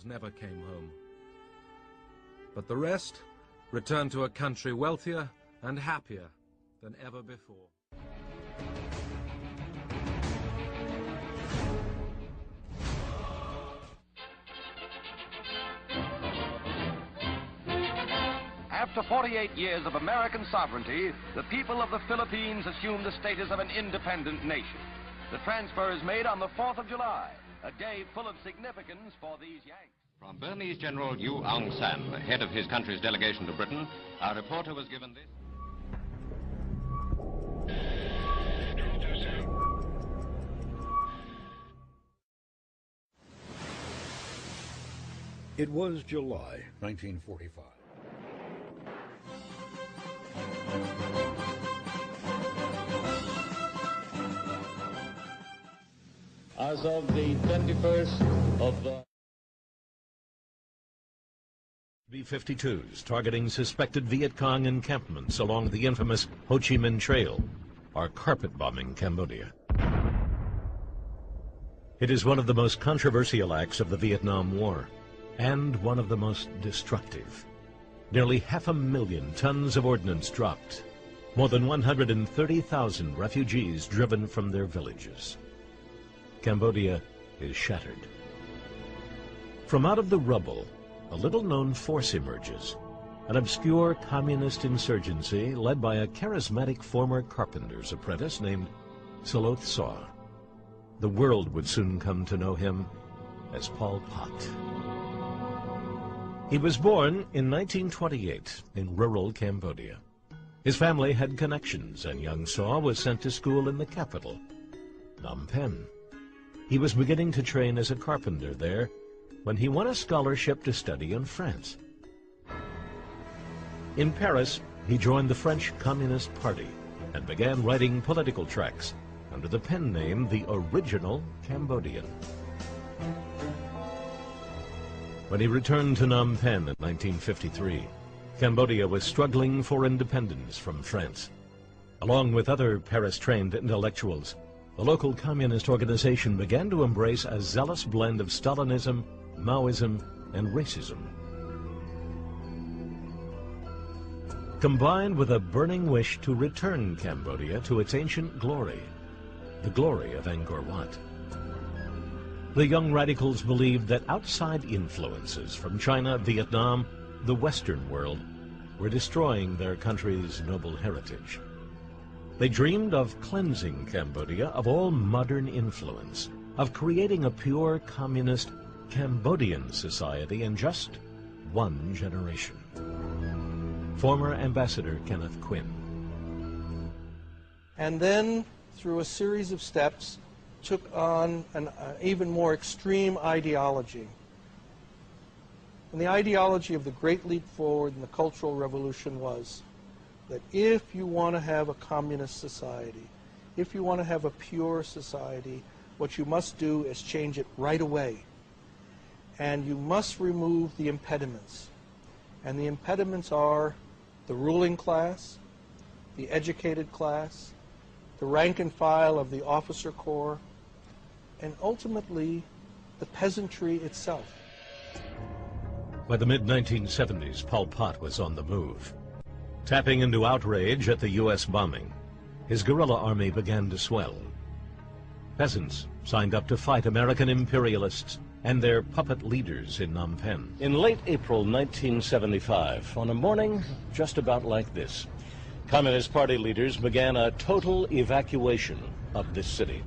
Germans never came home. But the rest returned to a country wealthier and happier than ever before. After 48 years of American sovereignty, the people of the Philippines assume the status of an independent nation. The transfer is made on the 4th of July, a day full of significance for these Yanks. From Burmese General Yu Aung San, head of his country's delegation to Britain, our reporter was given this. It was July 1945. As of the 21st of the B-52s targeting suspected Viet Cong encampments along the infamous Ho Chi Minh Trail are carpet bombing Cambodia. It is one of the most controversial acts of the Vietnam War and one of the most destructive. Nearly 500,000 tons of ordnance dropped, more than 130,000 refugees driven from their villages. Cambodia is shattered. From out of the rubble, a little-known force emerges, an obscure communist insurgency led by a charismatic former carpenter's apprentice named Saloth Saw. The world would soon come to know him as Pol Pot. He was born in 1928 in rural Cambodia. His family had connections, and young Saw was sent to school in the capital, Phnom Penh. He was beginning to train as a carpenter there when he won a scholarship to study in France. In Paris, he joined the French Communist Party and began writing political tracts under the pen name The Original Cambodian. When he returned to Phnom Penh in 1953, Cambodia was struggling for independence from France. Along with other Paris-trained intellectuals, the local communist organization began to embrace a zealous blend of Stalinism, Maoism, and racism. Combined with a burning wish to return Cambodia to its ancient glory, the glory of Angkor Wat. The young radicals believed that outside influences from China, Vietnam, the Western world, were destroying their country's noble heritage. They dreamed of cleansing Cambodia of all modern influence, of creating a pure communist Cambodian society in just one generation. Former Ambassador Kenneth Quinn. And then, through a series of steps, took on an even more extreme ideology. And the ideology of the Great Leap Forward and the Cultural Revolution was that if you want to have a communist society, if you want to have a pure society, what you must do is change it right away. And you must remove the impediments. And the impediments are the ruling class, the educated class, the rank and file of the officer corps, and ultimately the peasantry itself. By the mid-1970s, Pol Pot was on the move. Tapping into outrage at the U.S. bombing, his guerrilla army began to swell. Peasants signed up to fight American imperialists and their puppet leaders in Phnom Penh. In late April 1975, on a morning just about like this, Communist Party leaders began a total evacuation of this city.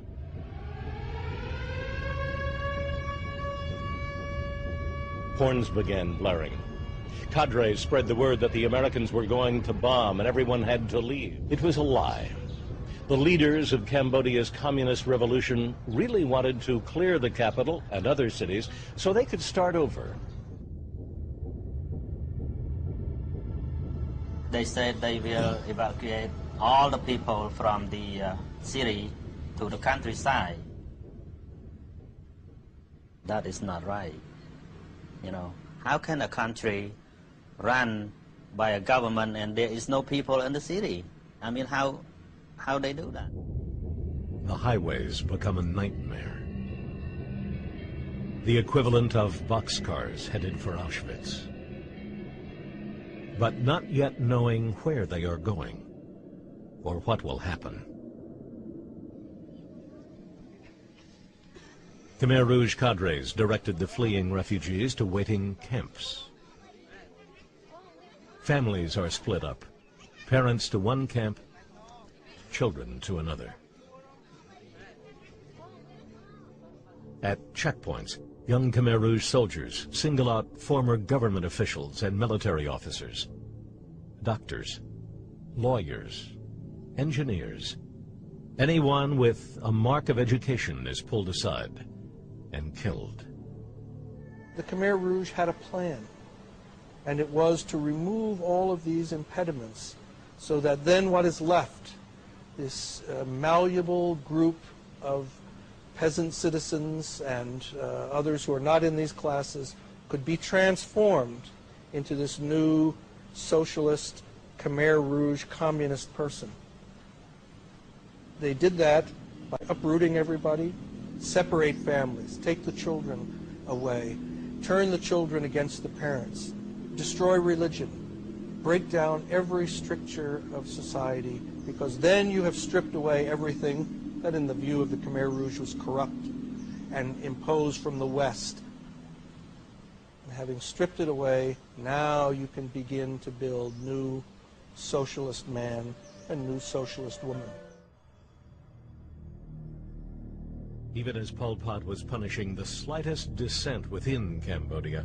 Horns began blaring. Cadres spread the word that the Americans were going to bomb and everyone had to leave. It was a lie. The leaders of Cambodia's communist revolution really wanted to clear the capital and other cities so they could start over. They said they will evacuate all the people from the city to the countryside. That is not right. You know, how can a country run by a government and there is no people in the city? I mean, how they do that? The highways become a nightmare. the equivalent of boxcars headed for Auschwitz, but not yet knowing where they are going or what will happen. Khmer Rouge cadres directed the fleeing refugees to waiting camps. Families are split up, parents to one camp, children to another. At checkpoints, young Khmer Rouge soldiers single out former government officials and military officers, doctors, lawyers, engineers. Anyone with a mark of education is pulled aside and killed. The Khmer Rouge had a plan, and it was to remove all of these impediments so that then what is left, this malleable group of peasant citizens and others who are not in these classes, could be transformed into this new socialist Khmer Rouge communist person. They did that by uprooting everybody, separate families, take the children away, turn the children against the parents, destroy religion, break down every stricture of society, because then you have stripped away everything that in the view of the Khmer Rouge was corrupt and imposed from the West. And having stripped it away, now you can begin to build new socialist man and new socialist woman. Even as Pol Pot was punishing the slightest dissent within Cambodia,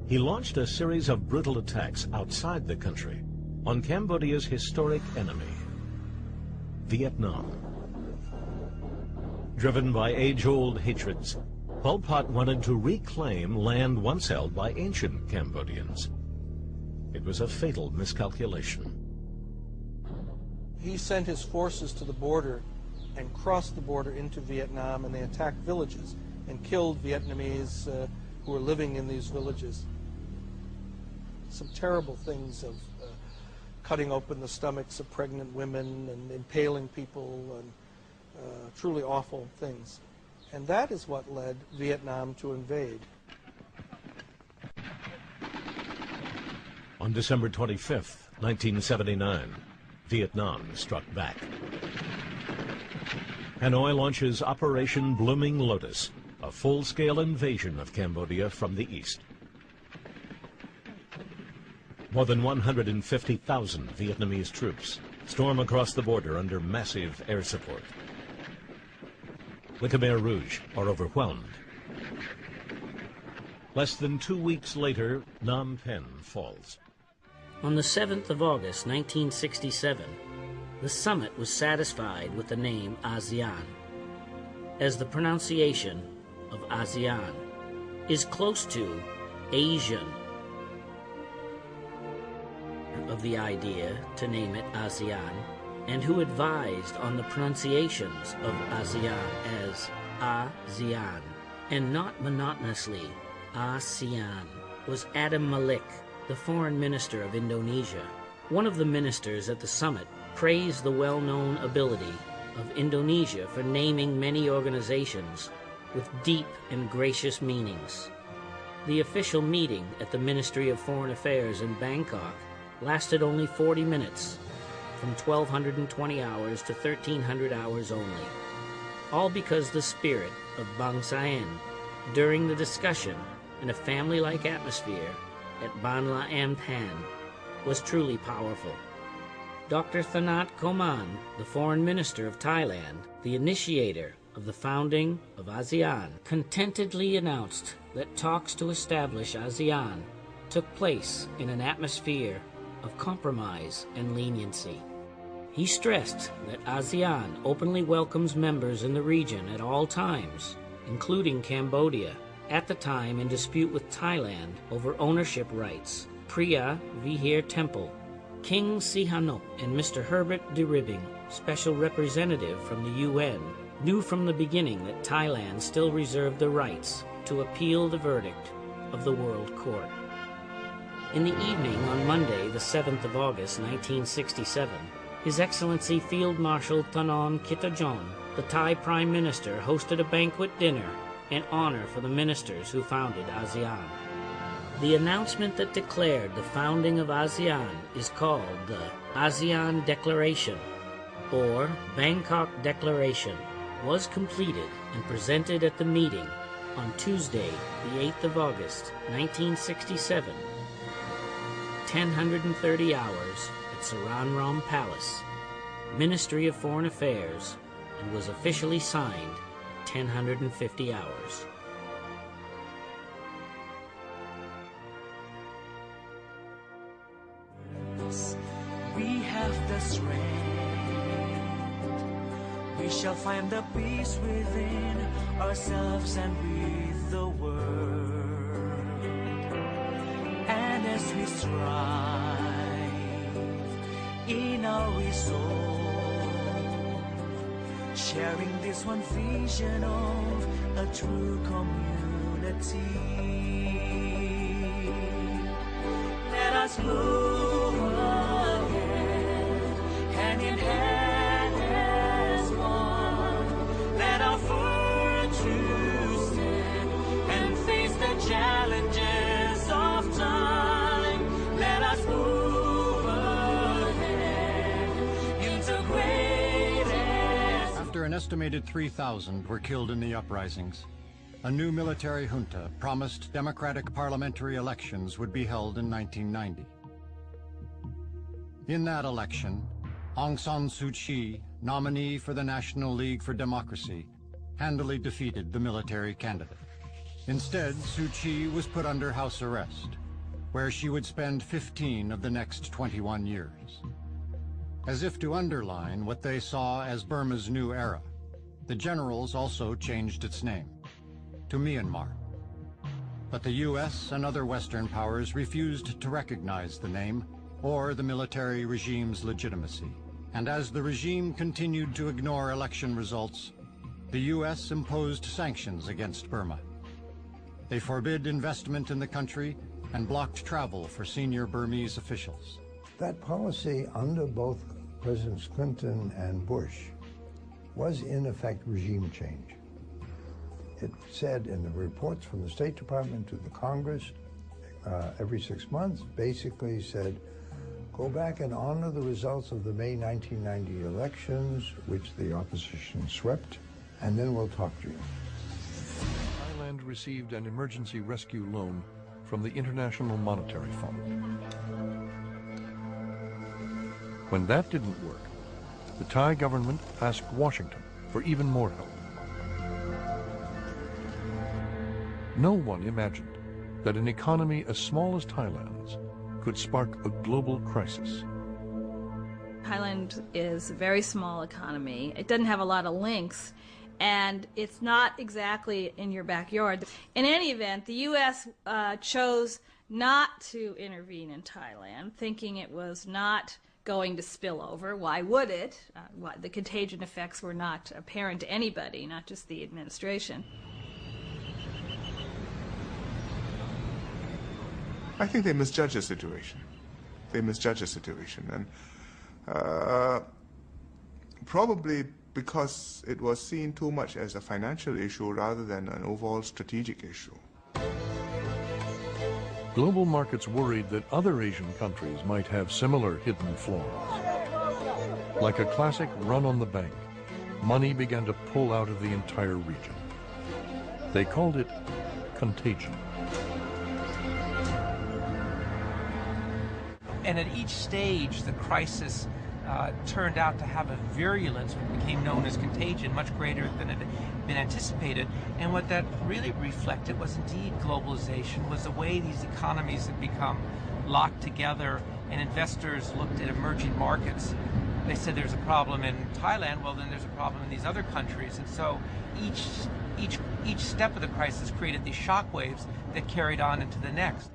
he launched a series of brutal attacks outside the country on Cambodia's historic enemy, Vietnam. Driven by age-old hatreds, Pol Pot wanted to reclaim land once held by ancient Cambodians. It was a fatal miscalculation. He sent his forces to the border and crossed the border into Vietnam, and they attacked villages and killed Vietnamese who were living in these villages. Some terrible things of cutting open the stomachs of pregnant women and impaling people, and truly awful things. And that is what led Vietnam to invade. On December 25th, 1979, Vietnam struck back. Hanoi launches Operation Blooming Lotus, a full-scale invasion of Cambodia from the east. More than 150,000 Vietnamese troops storm across the border under massive air support. The Khmer Rouge are overwhelmed. Less than 2 weeks later, Phnom Penh falls. On the 7th of August, 1967, the summit was satisfied with the name ASEAN, as the pronunciation of ASEAN is close to Asian. Of the idea to name it ASEAN, and who advised on the pronunciations of ASEAN as ASEAN, and not monotonously ASEAN, was Adam Malik, the foreign minister of Indonesia. One of the ministers at the summit praised the well-known ability of Indonesia for naming many organizations with deep and gracious meanings. The official meeting at the Ministry of Foreign Affairs in Bangkok lasted only 40 minutes, from 1,220 hours to 1,300 hours only, all because the spirit of Bang Saen during the discussion in a family-like atmosphere at Ban La Am Than was truly powerful. Dr. Thanat Khoman, the foreign minister of Thailand, the initiator of the founding of ASEAN, contentedly announced that talks to establish ASEAN took place in an atmosphere of compromise and leniency. He stressed that ASEAN openly welcomes members in the region at all times, including Cambodia, at the time in dispute with Thailand over ownership rights, Preah Vihear Temple. King Sihanouk and Mr. Herbert de Ribbing, special representative from the UN, knew from the beginning that Thailand still reserved the rights to appeal the verdict of the World Court. In the evening on Monday, the 7th of August, 1967, His Excellency Field Marshal Thanon Kittajorn, the Thai Prime Minister, hosted a banquet dinner and honor for the ministers who founded ASEAN. The announcement that declared the founding of ASEAN is called the ASEAN Declaration, or Bangkok Declaration, was completed and presented at the meeting on Tuesday, the 8th of August, 1967, 10:30 hours at Saranram Palace, Ministry of Foreign Affairs, and was officially signed 10:50 hours. We have the strength. We shall find the peace within ourselves and with the world. And as we strive in our resolve, sharing this one vision of a true community, let us move ahead, hand in hand as one. Let our virtues stand and face the challenges of time. Let us move ahead into greatest. After an estimated 3,000 were killed in the uprisings, a new military junta promised democratic parliamentary elections would be held in 1990. In that election, Aung San Suu Kyi, nominee for the National League for Democracy, handily defeated the military candidate. Instead, Suu Kyi was put under house arrest, where she would spend 15 of the next 21 years. As if to underline what they saw as Burma's new era, the generals also changed its name to Myanmar. But the U.S. and other Western powers refused to recognize the name or the military regime's legitimacy. And as the regime continued to ignore election results, the U.S. imposed sanctions against Burma. They forbid investment in the country and blocked travel for senior Burmese officials. That policy under both Presidents Clinton and Bush was in effect regime change. It said in the reports from the State Department to the Congress every 6 months, basically said, go back and honor the results of the May 1990 elections, which the opposition swept, and then we'll talk to you. Thailand received an emergency rescue loan from the International Monetary Fund. When that didn't work, the Thai government asked Washington for even more help. No one imagined that an economy as small as Thailand's could spark a global crisis. Thailand is a very small economy. It doesn't have a lot of links, and it's not exactly in your backyard. In any event, the U.S. chose not to intervene in Thailand, thinking it was not going to spill over. Why would it? The contagion effects were not apparent to anybody, not just the administration. I think they misjudged the situation. And probably because it was seen too much as a financial issue rather than an overall strategic issue. Global markets worried that other Asian countries might have similar hidden flaws. Like a classic run on the bank, money began to pull out of the entire region. They called it contagion. And at each stage, the crisis turned out to have a virulence, what became known as contagion, much greater than had been anticipated. And what that really reflected was indeed globalization, was the way these economies had become locked together, and investors looked at emerging markets. They said there's a problem in Thailand, well then there's a problem in these other countries. And so each step of the crisis created these shock waves that carried on into the next.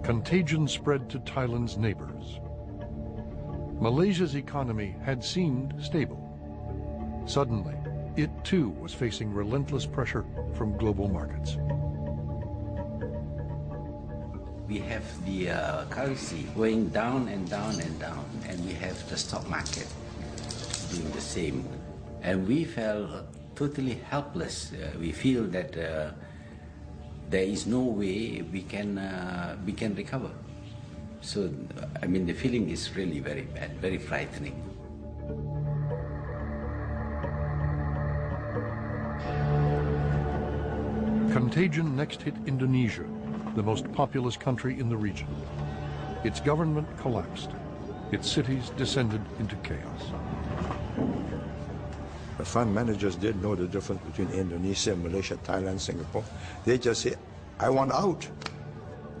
Contagion spread to Thailand's neighbors. Malaysia's economy had seemed stable. Suddenly, it too was facing relentless pressure from global markets. We have the currency going down and down and down, and we have the stock market doing the same. And we felt totally helpless. We feel that there is no way we can recover. So, I mean, the feeling is really very bad, very frightening. Contagion next hit Indonesia, the most populous country in the region. Its government collapsed. Its cities descended into chaos. The fund managers did know the difference between Indonesia, Malaysia, Thailand, Singapore. They just say, I want out.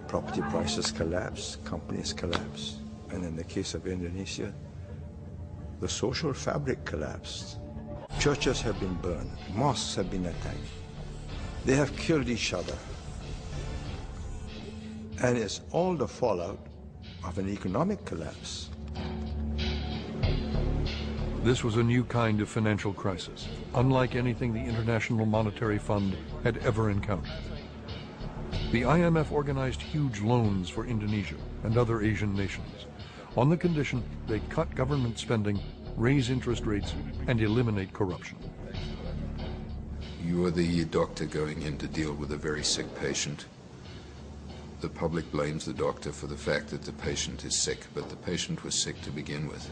Property prices collapse, companies collapse. And in the case of Indonesia, the social fabric collapsed. Churches have been burned, mosques have been attacked. They have killed each other. And it's all the fallout of an economic collapse. This was a new kind of financial crisis, unlike anything the International Monetary Fund had ever encountered. The IMF organized huge loans for Indonesia and other Asian nations, on the condition they cut government spending, raise interest rates, and eliminate corruption. You are the doctor going in to deal with a very sick patient. The public blames the doctor for the fact that the patient is sick, but the patient was sick to begin with.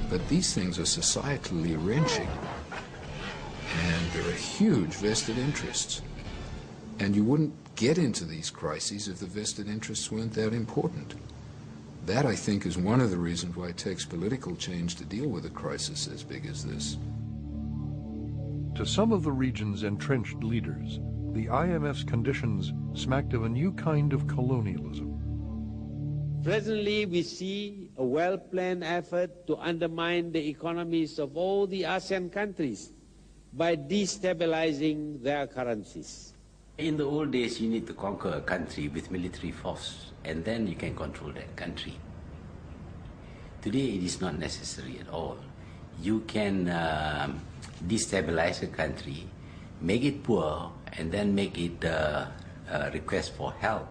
But these things are societally wrenching, and there are huge vested interests. And you wouldn't get into these crises if the vested interests weren't that important. That, I think, is one of the reasons why it takes political change to deal with a crisis as big as this. To some of the region's entrenched leaders, the IMF's conditions smacked of a new kind of colonialism. Presently, we see a well-planned effort to undermine the economies of all the ASEAN countries by destabilizing their currencies. In the old days, you need to conquer a country with military force, and then you can control that country. Today, it is not necessary at all. You can destabilize a country, make it poor, and then make it request for help.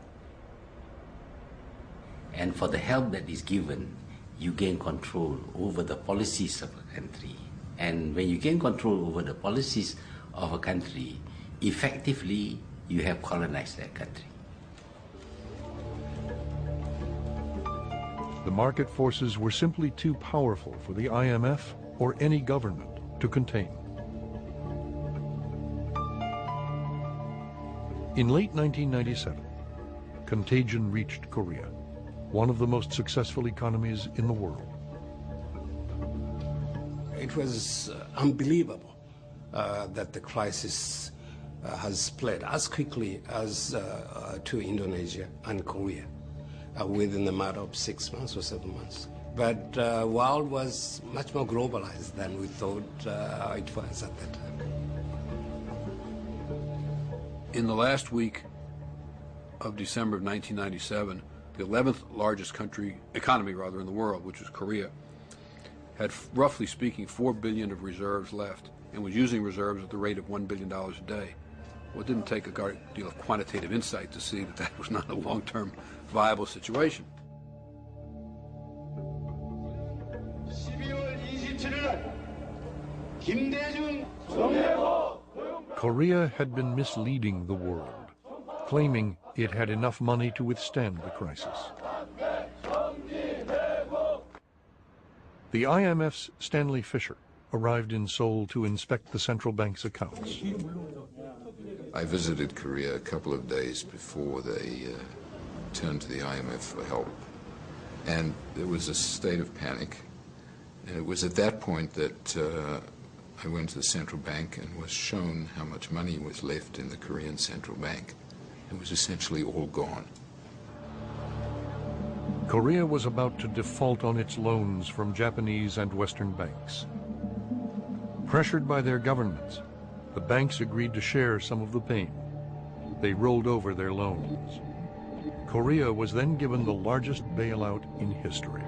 And for the help that is given, you gain control over the policies of a country. And when you gain control over the policies of a country, effectively, you have colonized that country. The market forces were simply too powerful for the IMF or any government to contain. In late 1997, contagion reached Korea, one of the most successful economies in the world. It was unbelievable that the crisis has spread as quickly as to Indonesia and Korea within a matter of 6 months or 7 months. But the world was much more globalized than we thought it was at that time. In the last week of December of 1997, the 11th largest economy in the world, which was Korea, had, roughly speaking, $4 billion of reserves left and was using reserves at the rate of $1 billion a day. Well, it didn't take a great deal of quantitative insight to see that that was not a long-term viable situation. Korea had been misleading the world, claiming it had enough money to withstand the crisis. The IMF's Stanley Fischer arrived in Seoul to inspect the central bank's accounts. I visited Korea a couple of days before they turned to the IMF for help. And there was a state of panic. And it was at that point that I went to the central bank and was shown how much money was left in the Korean central bank. It was essentially all gone. Korea was about to default on its loans from Japanese and Western banks. Pressured by their governments, the banks agreed to share some of the pain. They rolled over their loans. Korea was then given the largest bailout in history.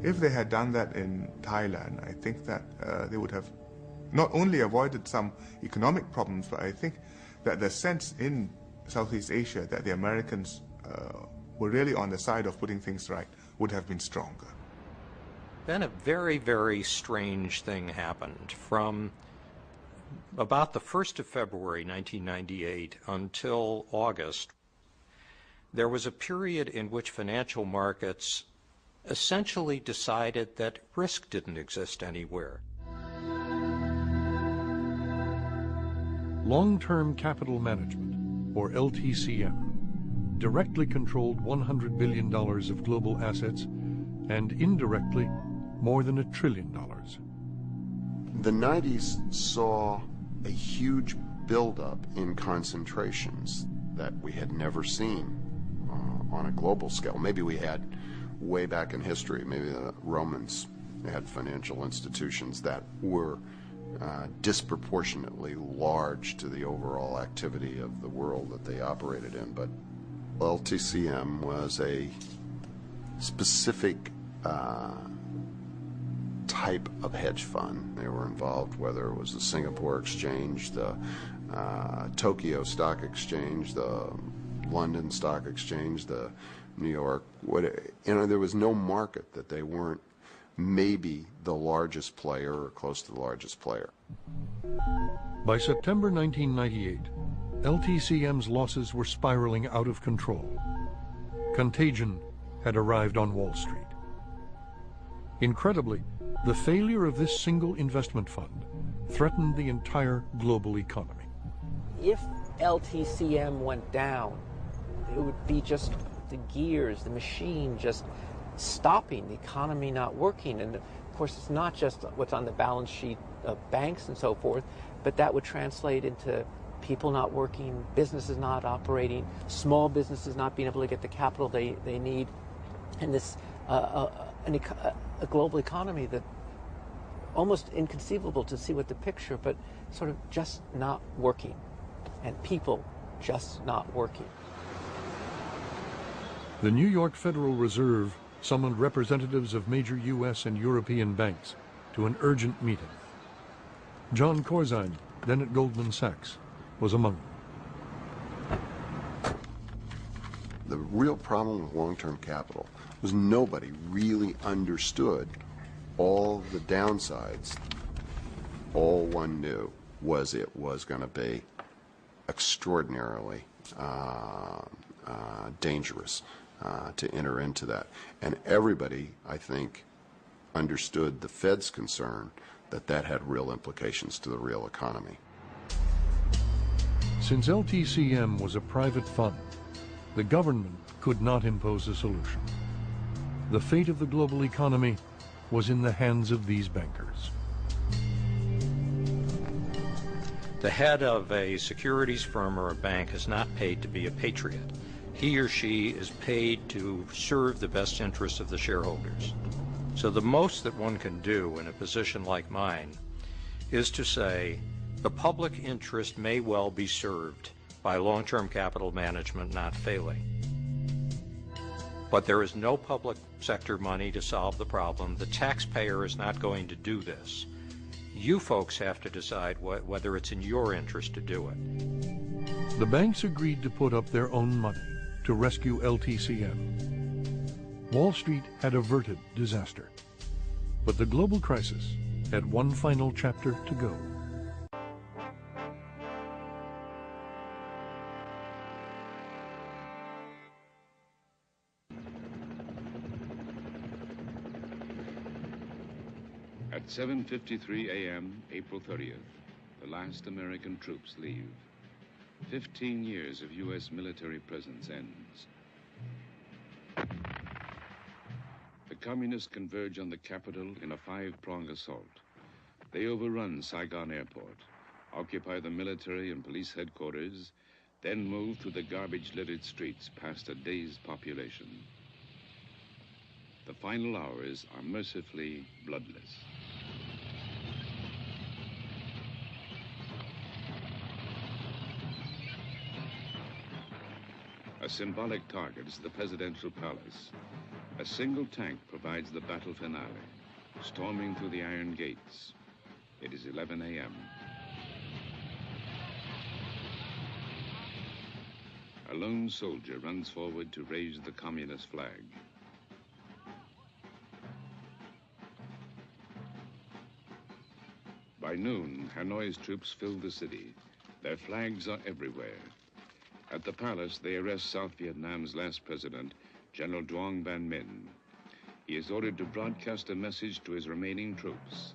If they had done that in Thailand, I think that they would have not only avoided some economic problems, but I think that the sense in Southeast Asia that the Americans were really on the side of putting things right would have been stronger. Then a very, very strange thing happened. From about the 1st of February 1998 until August, there was a period in which financial markets essentially decided that risk didn't exist anywhere. Long-Term Capital Management, or LTCM, directly controlled $100 billion of global assets and indirectly more than $1 trillion. The 90s saw a huge buildup in concentrations that we had never seen on a global scale. Maybe we had way back in history. Maybe the Romans had financial institutions that were disproportionately large to the overall activity of the world that they operated in. But LTCM was a specific type of hedge fund. They were involved, whether it was the Singapore Exchange, the Tokyo Stock Exchange, the London Stock Exchange, the New York, there was no market that they weren't maybe the largest player or close to the largest player. By September 1998, LTCM's losses were spiraling out of control. Contagion had arrived on Wall Street. Incredibly, the failure of this single investment fund threatened the entire global economy. If LTCM went down, it would be just the gears, the machine just stopping, the economy not working. And of course, it's not just what's on the balance sheet of banks and so forth, but that would translate into people not working, businesses not operating, small businesses not being able to get the capital they need, and this a global economy that almost inconceivable to see what the picture, but sort of just not working, and people just not working. The New York Federal Reserve summoned representatives of major U.S. and European banks to an urgent meeting. John Corzine, then at Goldman Sachs, was among them. The real problem with long-term capital was nobody really understood all the downsides. All one knew was it was going to be extraordinarily dangerous to enter into that. And everybody, I think, understood the Fed's concern that that had real implications to the real economy. Since LTCM was a private fund, the government could not impose a solution. The fate of the global economy was in the hands of these bankers. The head of a securities firm or a bank is not paid to be a patriot. He or she is paid to serve the best interests of the shareholders. So the most that one can do in a position like mine is to say the public interest may well be served by long-term capital management not failing. But there is no public sector money to solve the problem. The taxpayer is not going to do this. You folks have to decide whether it's in your interest to do it. The banks agreed to put up their own money to rescue LTCM. Wall Street had averted disaster, but the global crisis had one final chapter to go. At 7:53 a.m., April 30th, the last American troops leave. 15 years of U.S. military presence ends. The communists converge on the capital in a five-pronged assault. They overrun Saigon Airport, occupy the military and police headquarters, then move through the garbage-littered streets past a dazed population. The final hours are mercifully bloodless. A symbolic target is the presidential palace. A single tank provides the battle finale, storming through the iron gates. It is 11 a.m. A lone soldier runs forward to raise the communist flag. By noon, Hanoi's troops fill the city. Their flags are everywhere. At the palace, they arrest South Vietnam's last president, General Duong Van Minh. He is ordered to broadcast a message to his remaining troops.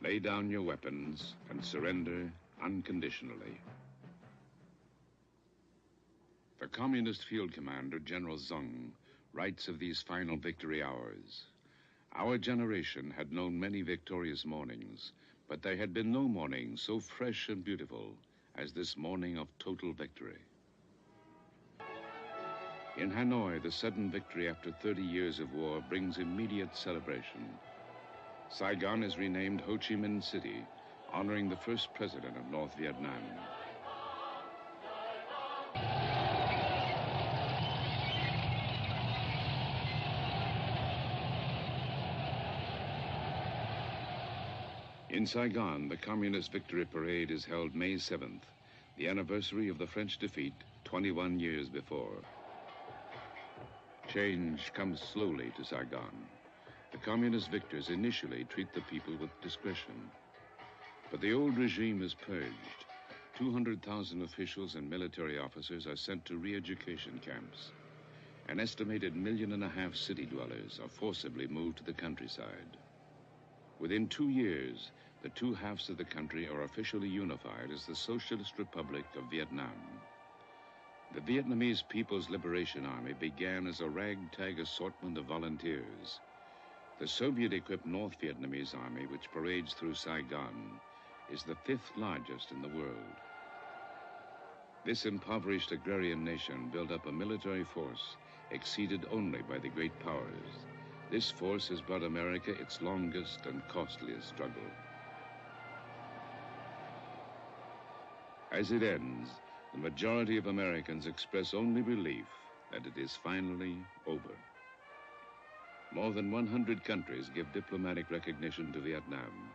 Lay down your weapons and surrender unconditionally. The Communist field commander, General Zheng, writes of these final victory hours. Our generation had known many victorious mornings, but there had been no morning so fresh and beautiful as this morning of total victory. In Hanoi, the sudden victory after 30 years of war brings immediate celebration. Saigon is renamed Ho Chi Minh City, honoring the first president of North Vietnam. In Saigon, the Communist Victory Parade is held May 7th, the anniversary of the French defeat 21 years before. Change comes slowly to Saigon. The Communist victors initially treat the people with discretion. But the old regime is purged. 200,000 officials and military officers are sent to re-education camps. An estimated 1.5 million city dwellers are forcibly moved to the countryside. Within 2 years, the two halves of the country are officially unified as the Socialist Republic of Vietnam. The Vietnamese People's Liberation Army began as a ragtag assortment of volunteers. The Soviet-equipped North Vietnamese Army, which parades through Saigon, is the 5th largest in the world. This impoverished agrarian nation built up a military force exceeded only by the great powers. This force has brought America its longest and costliest struggle. As it ends, the majority of Americans express only relief that it is finally over. More than 100 countries give diplomatic recognition to Vietnam.